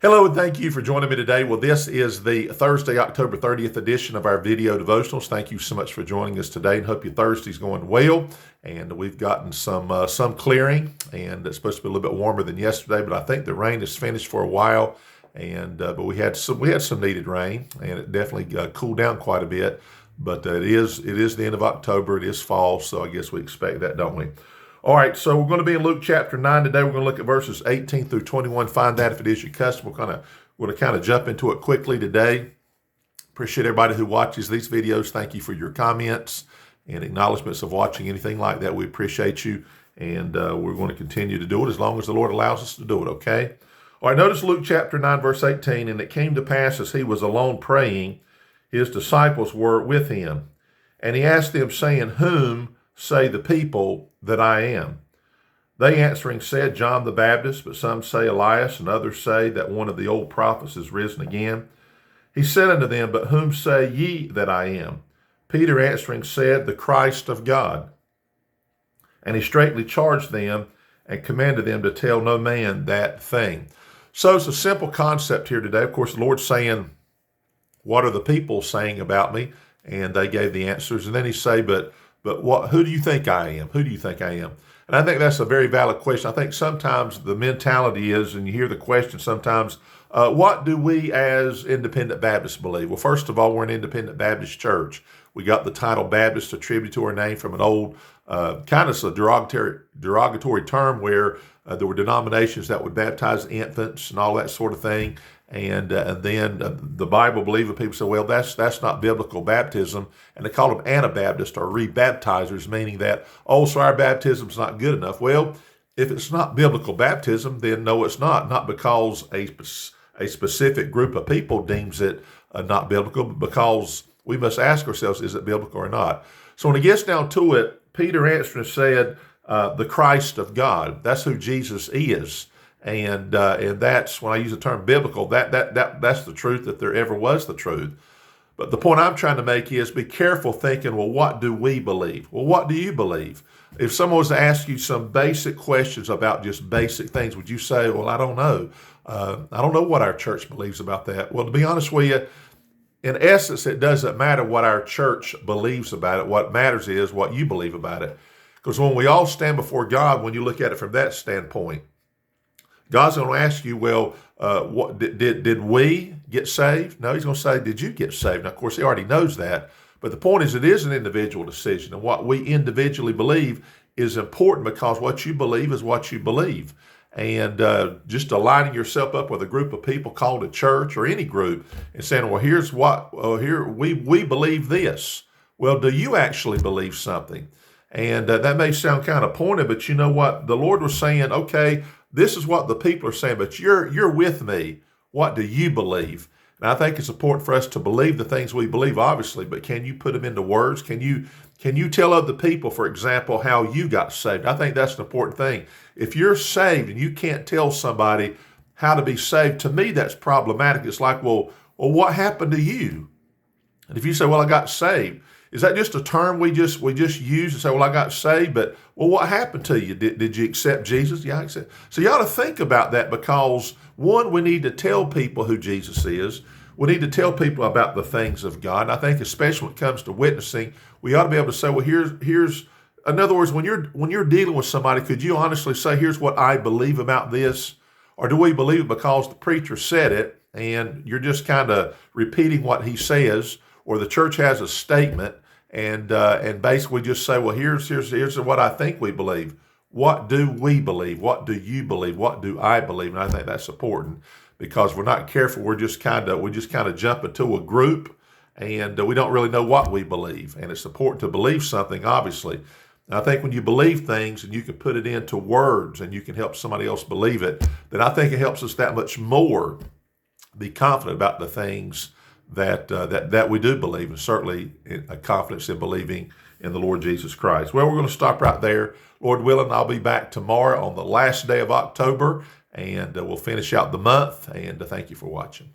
Hello, and thank you for joining me today. Well, this is the Thursday, October 30th edition of our video devotionals. Thank you so much for joining us today, and hope your Thursday's going well. And we've gotten some clearing, and it's supposed to be a little bit warmer than yesterday, but I think the rain is finished for a while. And but we had some needed rain, and it definitely cooled down quite a bit. But it is the end of October. It is fall, so I guess we expect that, don't we? All right, so we're going to be in Luke chapter 9 today. We're going to look at verses 18 through 21. Find that if it is your custom. We're going to jump into it quickly today. Appreciate everybody who watches these videos. Thank you for your comments and acknowledgments of watching, anything like that. We appreciate you, and we're going to continue to do it as long as the Lord allows us to do it, okay? All right, notice Luke chapter 9, verse 18. And it came to pass as he was alone praying, his disciples were with him. And he asked them, saying, Whom say the people that I am? They answering said, John the Baptist, but some say Elias, and others say that one of the old prophets is risen again. He said unto them, But whom say ye that I am? Peter answering said, The Christ of God. And he straitly charged them and commanded them to tell no man that thing. So it's a simple concept here today. Of course, the Lord's saying, what are the people saying about me? And they gave the answers. And then he say, But who do you think I am? Who do you think I am? And I think that's a very valid question. I think sometimes the mentality is, and you hear the question sometimes, what do we as independent Baptists believe? Well, first of all, we're an independent Baptist church. We got the title Baptist attributed to our name from an old kind of a derogatory term where there were denominations that would baptize infants and all that sort of thing. And then the Bible believing people say, well, that's not biblical baptism. And they call them Anabaptists or rebaptizers, meaning that, so our baptism's not good enough. Well, if it's not biblical baptism, then no, it's not. Not because a specific group of people deems it not biblical, but because we must ask ourselves, is it biblical or not? So when it gets down to it, Peter answered and said, the Christ of God. That's who Jesus is. And that's, when I use the term biblical, that's the truth, if there ever was the truth. But the point I'm trying to make is be careful thinking, well, what do we believe? Well, what do you believe? If someone was to ask you some basic questions about just basic things, would you say, well, I don't know. I don't know what our church believes about that. Well, to be honest with you, in essence, it doesn't matter what our church believes about it. What matters is what you believe about it. Because when we all stand before God, when you look at it from that standpoint, God's going to ask you, well, what did we get saved? No, he's going to say, did you get saved? Now, of course, he already knows that. But the point is, it is an individual decision. And what we individually believe is important, because what you believe is what you believe. And just aligning yourself up with a group of people called a church or any group and saying, well, here's what, here we believe this. Well, do you actually believe something? And that may sound kind of pointed, but you know what? The Lord was saying, okay, this is what the people are saying, but you're with me. What do you believe? And I think it's important for us to believe the things we believe, obviously, but can you put them into words? Can you tell other people, for example, how you got saved? I think that's an important thing. If you're saved and you can't tell somebody how to be saved, to me, that's problematic. It's like, well, what happened to you? And if you say, well, I got saved, is that just a term we just use and say, well, I got saved, but well, what happened to you? Did you accept Jesus? Yeah, I accept. So you ought to think about that, because one, we need to tell people who Jesus is. We need to tell people about the things of God. And I think especially when it comes to witnessing, we ought to be able to say, well, here's in other words, when you're dealing with somebody, could you honestly say, here's what I believe about this? Or do we believe it because the preacher said it and you're just kind of repeating what he says? Or the church has a statement, and basically just say, well, here's what I think we believe. What do we believe? What do you believe? What do I believe? And I think that's important, because if we're not careful, we just kind of jump into a group, and we don't really know what we believe. And it's important to believe something, obviously. And I think when you believe things and you can put it into words and you can help somebody else believe it, then I think it helps us that much more be confident about the things that we do believe, and certainly a confidence in believing in the Lord Jesus Christ. Well, we're going to stop right there. Lord willing, I'll be back tomorrow on the last day of October, and we'll finish out the month. And thank you for watching.